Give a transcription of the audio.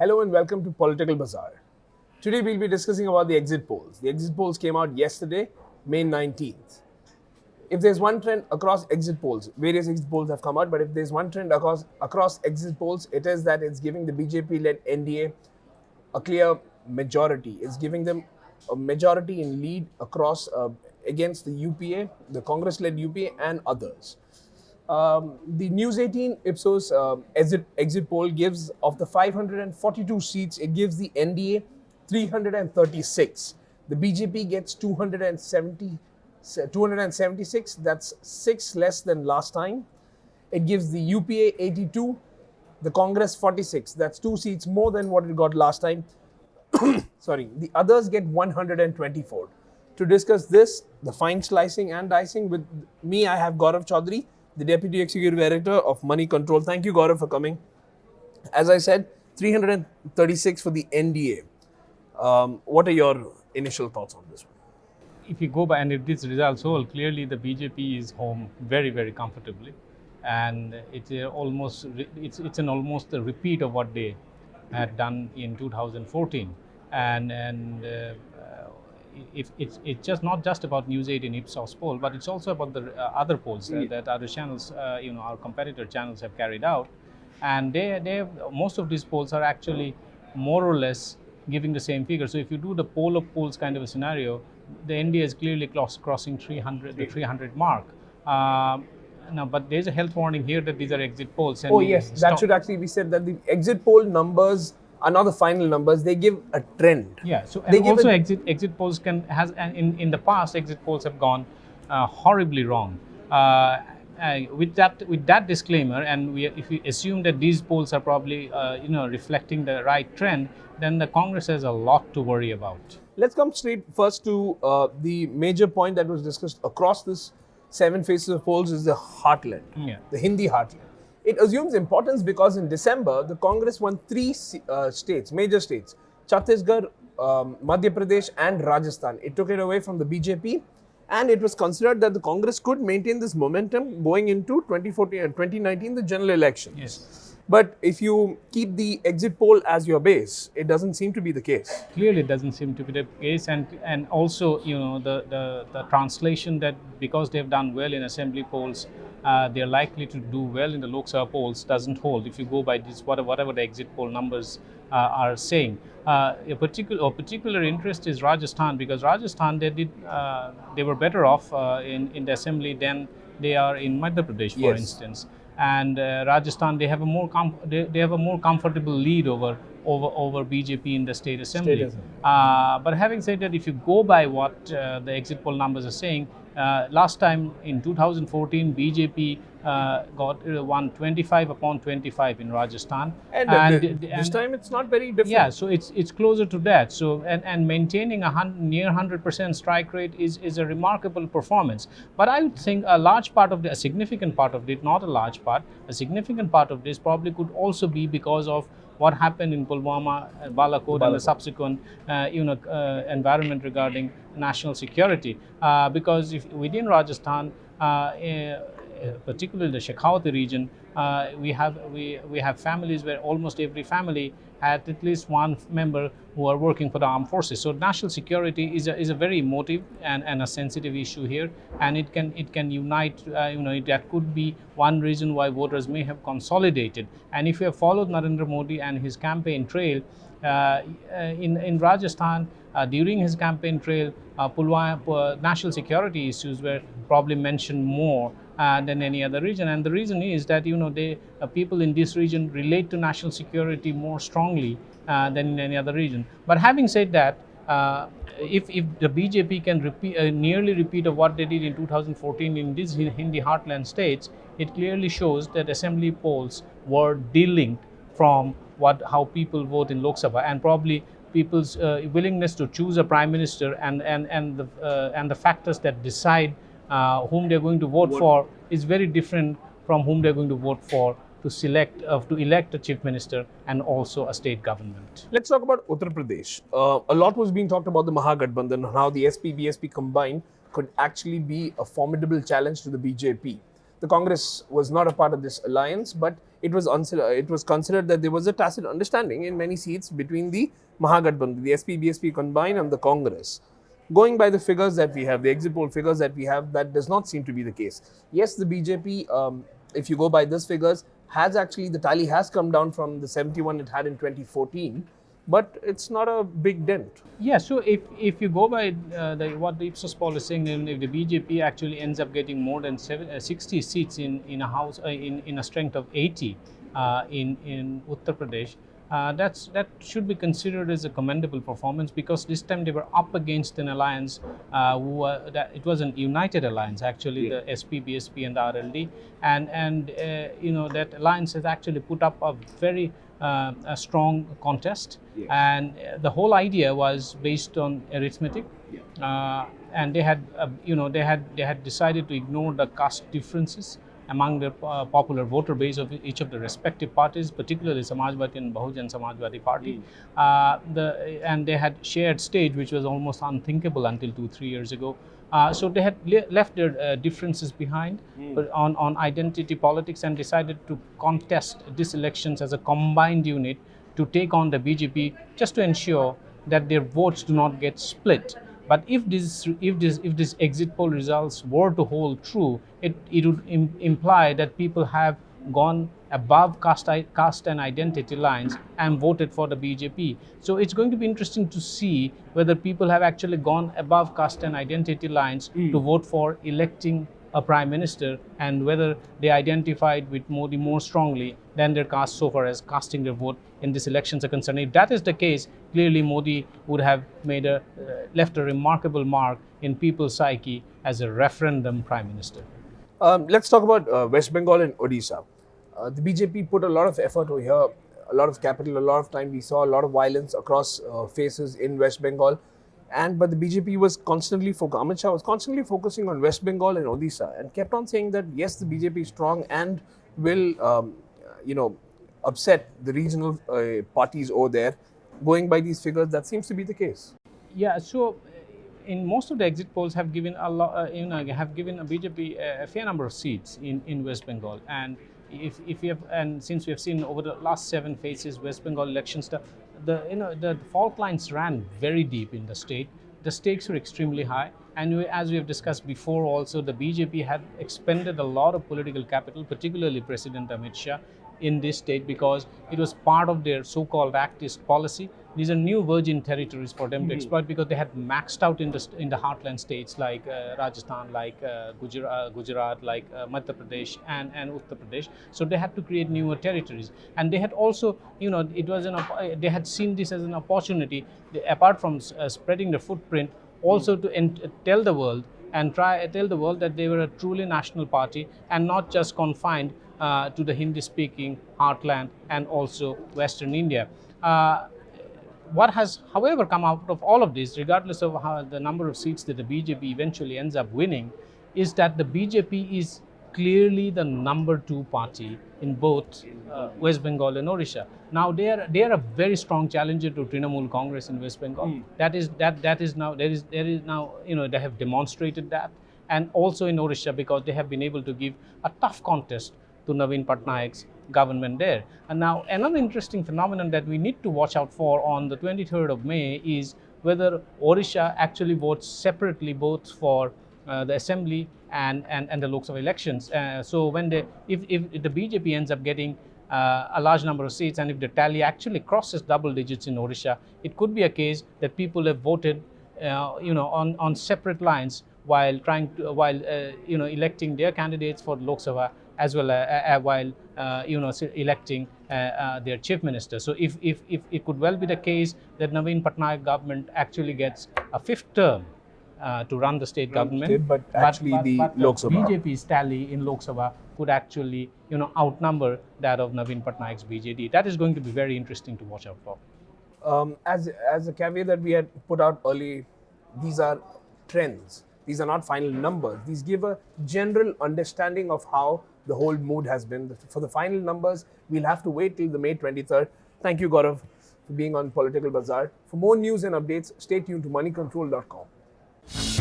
Hello and welcome to Political Bazaar. Today we'll be discussing about the exit polls. The exit polls came out yesterday, May 19th. If there's one trend across exit polls, various exit polls have come out, but if there's one trend across exit polls, it is that it's giving the BJP-led NDA a clear majority. It's giving them a majority in lead across against the UPA, the Congress-led UPA and others. The News 18 Ipsos exit poll gives, of the 542 seats, it gives the NDA 336. The BJP gets 276. That's 6 less than last time. It gives the UPA 82, the Congress 46. That's 2 seats more than what it got last time. Sorry, the others get 124. To discuss this, the fine slicing and dicing, with me, I have Gaurav Choudhury, the Deputy Executive Director of Moneycontrol. Thank you, Gaurav, for coming. As I said, 336 for the NDA. What are your initial thoughts on this one? If you go by, and if this results hold, clearly the BJP is home very, very comfortably, and it's almost a repeat of what they had done in 2014. If it's just not just about News 18 Ipsos poll, but it's also about the other polls that other channels, our competitor channels have carried out, and most of these polls are actually more or less giving the same figure. So if you do the poll of polls kind of a scenario, the NDA is clearly crossing 300, the 300 mark. Now, but there's a health warning here that these are exit polls. And that should actually be said, that the exit poll numbers are not the final numbers. They give a trend. Yeah. So and also exit polls in the past, exit polls have gone horribly wrong. With that disclaimer, and if we assume that these polls are probably reflecting the right trend, then the Congress has a lot to worry about. Let's come straight first to the major point that was discussed across this 7 phases of polls is the heartland, the Hindi heartland. It assumes importance because in December, the Congress won 3 states, major states, Chhattisgarh, Madhya Pradesh and Rajasthan. It took it away from the BJP, and it was considered that the Congress could maintain this momentum going into 2014 and 2019, the general elections. Yes. But if you keep the exit poll as your base, it doesn't seem to be the case. Clearly, it doesn't seem to be the case, and also the translation that because they've done well in assembly polls, they're likely to do well in the Lok Sabha polls doesn't hold. If you go by this, whatever the exit poll numbers are saying, a particular interest is Rajasthan, because Rajasthan they were better off in the assembly than they are in Madhya Pradesh, for instance. And Rajasthan, they have a more comfortable lead over BJP in the state assembly. But having said that, if you go by what the exit poll numbers are saying, last time in 2014, BJP won 25 upon 25 in Rajasthan, and this time it's not very different. Yeah, so it's closer to that. So and maintaining near 100% strike rate is a remarkable performance. But I would think a significant part of it, not a large part, a significant part of this probably could also be because of what happened in Pulwama, Balakot, and the subsequent environment regarding national security. Because if within Rajasthan, particularly the Shekhawati region, we have families where almost every family had at least one member who are working for the armed forces. So national security is a very emotive and a sensitive issue here, and it can unite. That could be one reason why voters may have consolidated. And if you have followed Narendra Modi and his campaign trail in Rajasthan, during his campaign trail, national security issues were probably mentioned more than any other region, and the reason is that people in this region relate to national security more strongly than in any other region. But having said that, if the BJP can nearly repeat of what they did in 2014 in these Hindi heartland states, it clearly shows that assembly polls were delinked from how people vote in Lok Sabha, and probably people's willingness to choose a prime minister and the factors that decide whom they're going to vote for is very different from whom they're going to vote for to elect a chief minister and also a state government. Let's talk about Uttar Pradesh. A lot was being talked about the Mahagathbandhan and how the SP-BSP combined could actually be a formidable challenge to the BJP. the Congress was not a part of this alliance, but it was considered that there was a tacit understanding in many seats between the Mahagathbandhan, the SP-BSP combined, and the Congress. Going by the figures that we have, the exit poll figures that we have, that does not seem to be the case. Yes, the BJP, if you go by these figures, has actually, the tally has come down from the 71 it had in 2014, but it's not a big dent. Yeah, so if you go by what the Ipsos poll is saying, then if the BJP actually ends up getting more than 60 seats in a house in a strength of 80 in Uttar Pradesh, that should be considered as a commendable performance, because this time they were up against an alliance it was an united alliance actually, the SP, BSP and the RLD, and that alliance has actually put up a very a strong contest, and the whole idea was based on arithmetic, and they had they had decided to ignore the caste differences among the popular voter base of each of the respective parties, particularly Samajwadi and Bahujan Samajwadi Party. And they had shared stage, which was almost unthinkable until 2-3 years ago. So they had left their differences behind on identity politics and decided to contest these elections as a combined unit to take on the BJP, just to ensure that their votes do not get split. But if this exit poll results were to hold true, it would imply that people have gone above caste and identity lines and voted for the BJP. So it's going to be interesting to see whether people have actually gone above caste and identity lines to vote for electing a prime minister, and whether they identified with Modi more strongly than their caste so far as casting their vote in these elections are concerned. If that is the case, clearly Modi would have made left a remarkable mark in people's psyche as a referendum prime minister. Let's talk about West Bengal and Odisha. The BJP put a lot of effort over here, a lot of capital, a lot of time. We saw a lot of violence across faces in West Bengal. But the BJP was constantly Amit Shah was constantly focusing on West Bengal and Odisha, and kept on saying that yes, the BJP is strong and will, upset the regional parties over there. Going by these figures, that seems to be the case. Yeah. So, in most of the exit polls have given have given a BJP a fair number of seats in West Bengal, and if we have, and since we have seen over the last 7 phases West Bengal elections, the fault lines ran very deep in the state. The stakes were extremely high, and as we have discussed before, also the BJP had expended a lot of political capital, particularly President Amit Shah, in this state, because it was part of their so-called Act East policy. These are new virgin territories for them to exploit, because they had maxed out in the heartland states like Rajasthan, like Gujarat, like Madhya Pradesh and Uttar Pradesh. So they had to create newer territories, and they had also, it was they had seen this as an opportunity, apart from spreading their footprint, also to tell the world that they were a truly national party and not just confined to the Hindi-speaking heartland and also Western India. What has, however, come out of all of this, regardless of how the number of seats that the BJP eventually ends up winning, is that the BJP is clearly the number 2 party in both West Bengal and Odisha. Now they are a very strong challenger to Trinamool Congress in West Bengal. That is now they have demonstrated that, and also in Odisha, because they have been able to give a tough contest to Naveen Patnaik's government there. And now another interesting phenomenon that we need to watch out for on the 23rd of May is whether Odisha actually votes separately both for the assembly and the Lok Sabha elections. So when if the BJP ends up getting a large number of seats, and if the tally actually crosses double digits in Odisha, it could be a case that people have voted on separate lines while electing their candidates for Lok Sabha, as well while electing their chief minister. So if it could well be the case that Naveen Patnaik government actually gets a 5th term to run the state government, but actually the Lok Sabha, BJP's tally in Lok Sabha could actually outnumber that of Naveen Patnaik's BJD. That is going to be very interesting to watch out for. As a caveat that we had put out early, these are trends. These are not final numbers. These give a general understanding of how the whole mood has been. For the final numbers, we'll have to wait till the May 23rd. Thank you, Gaurav, for being on Political Bazaar. For more news and updates, stay tuned to moneycontrol.com.